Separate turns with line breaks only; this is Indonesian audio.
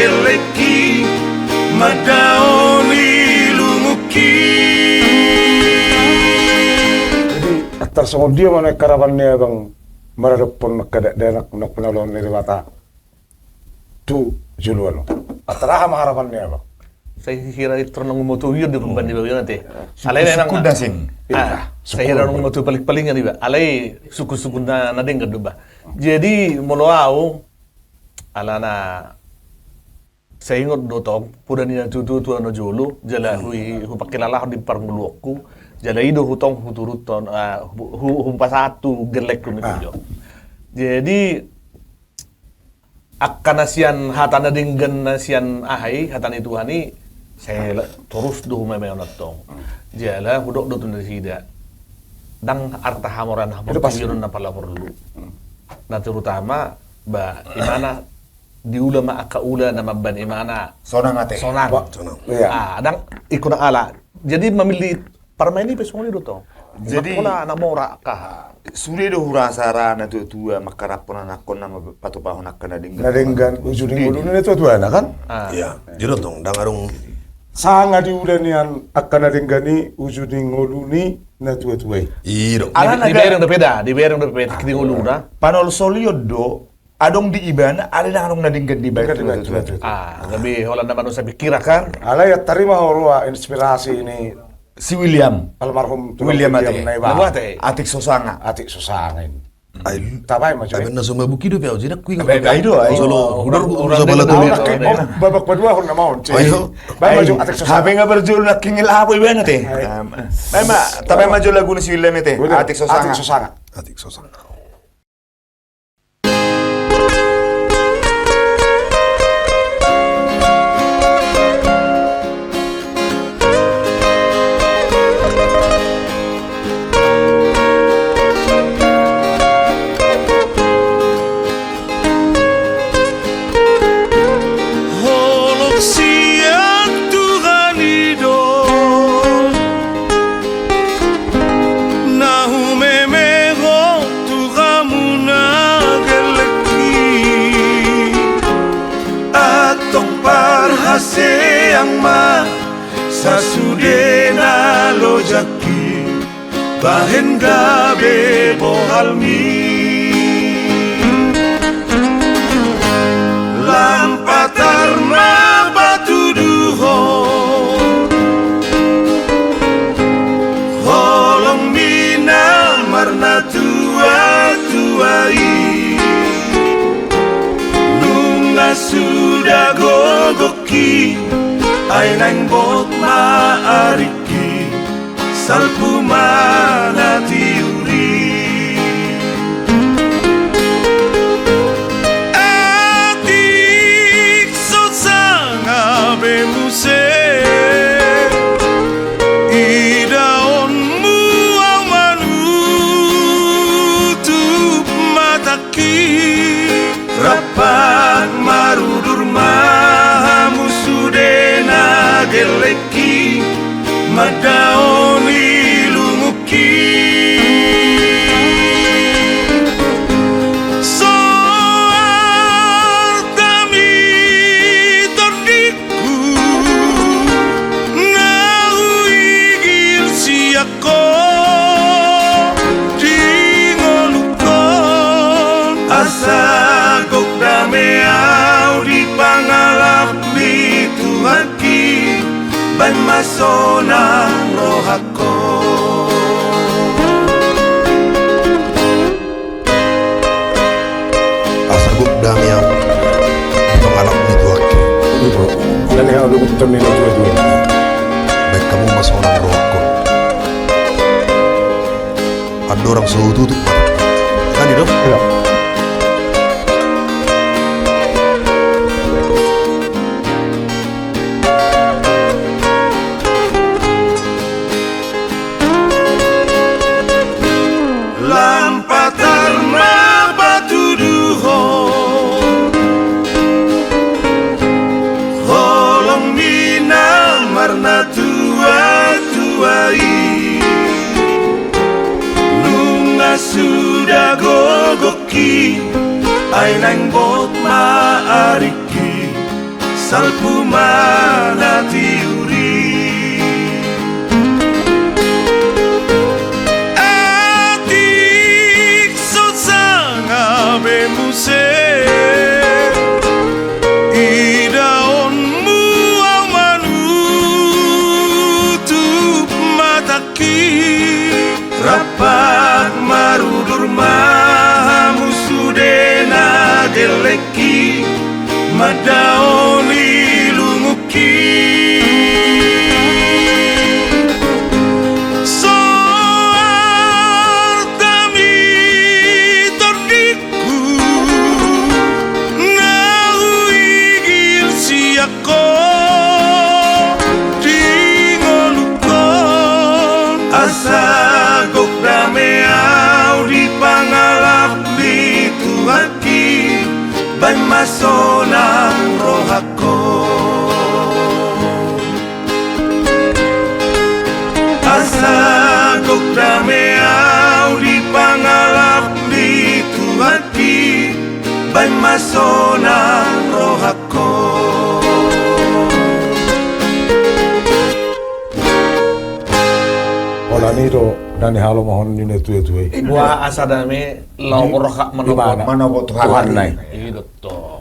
geleki madaoni lunguki.
Jadi tersebut dia mana karavannya bang meradapun kedenak nak penolong dari mata tu juluan. Ataraha maharapannya bang.
Saya kira itu orang ngumutu yun di pembanding bagian nanti. Alay na
Suku dasing.
Saya kira orang ngumutu paling-paling yan, di ba? Alay suku-suku na nading di ba? Jadi muluaw ala na sa ingot do to puda niya tutu na jolo jala hui pakilala ko di parnguluokku jala ido hutong huturuton humpasatu gelek ko ni video. Jadi akan nasian hatan na dinggan nasian ahay hatan itu hani saya terus do humay natong jala hudok do tunda sida dang arta hamoran yun na pala perlu na terutama ba imana di ulama akaula na maban imana
Sonang ate.
sonang
Iya.
dang ikuna ala jadi memilih parmaini pesongoli do to
Jadi-
pula na mora ka
Suri do hurasara na tua makarapon na nakon na patupahon na kanading.
Nadenggan ujung ulu ini tu anak kan?
Iya, jero tong dangarung
Sangat diulanian akan nadenggani ujung ulu ni na tua-tua.
iro.
Ala
di bereng beda kini ulu na
Panol solio do adong di ibana ada na anong nadinggan di baik
tapi wala naman sa pikira kan
Ala ya terima horwa inspirasi ini
si William
almarhum
William ate.
Nabuate.
Atik Sosanga.
atik susangin.
Ay,
Tabay mo
ay
cuy.
na sumabuki do pia ujina kuing.
Ay, do, ay.
Solo,
Orang-
udah
orang
sa bala
dengan
tuloy.
orang-
Oh, babak berdua hun naman cuy.
Ayo.
Bay maju atik susangin.
Habi nga berjul na kingil apoy ba na te. Ay ma, tabay maju lagu ni si William ete. Atik Sosanga.
Atik susanga.
Atik sosang.
Holok siang Tuhan ido Nahu memego Tuhan muna geleki Atok parhase yang ma Sasudena lojaki Bahen gabe bohalmi Lampatar na batu duho Holong mina marna tuai Nunga sudah gogoki Ainang bot maariki Salpu mana tiuri Atik sosanga bemuse Idaonmu amanu tup mataki Rapat marudur mahamu sudena geleki Madaoni lunguki Soal kami tordiku Nahuigil siyako Dingolukon Asagok dameaw di pangalap ni Tuhaki Ban masona rohako
Asaguk damiang. Pangalap nito aki.
Ibu. Dan yang lu temin dua-dua.
Baik kamu masonang rokok. Ada orang suhu tutup mata. Kan itu?
Ya.
Lampatar na batu duho Holong mina marna tuai Nunga sudah gogoki Ainang bot maariki salpu mana tiuri atik sosanga bemuse idaonmu au manutup mataki rapat marudur mahamu sudena deleki madaoni lunguki soal tami tordiku nau igil siako dingolukon asa gok dameau di pangalap di tuhaki ban masona rohako asa gok dameau di pangalap di tuhaki ban masona rohako
Ola niro nani halo mohon nine tuwe.
Wa asadame lau rohak
Di mana?
Manopo Tuhan.
Tuhan nai.
Itu toh.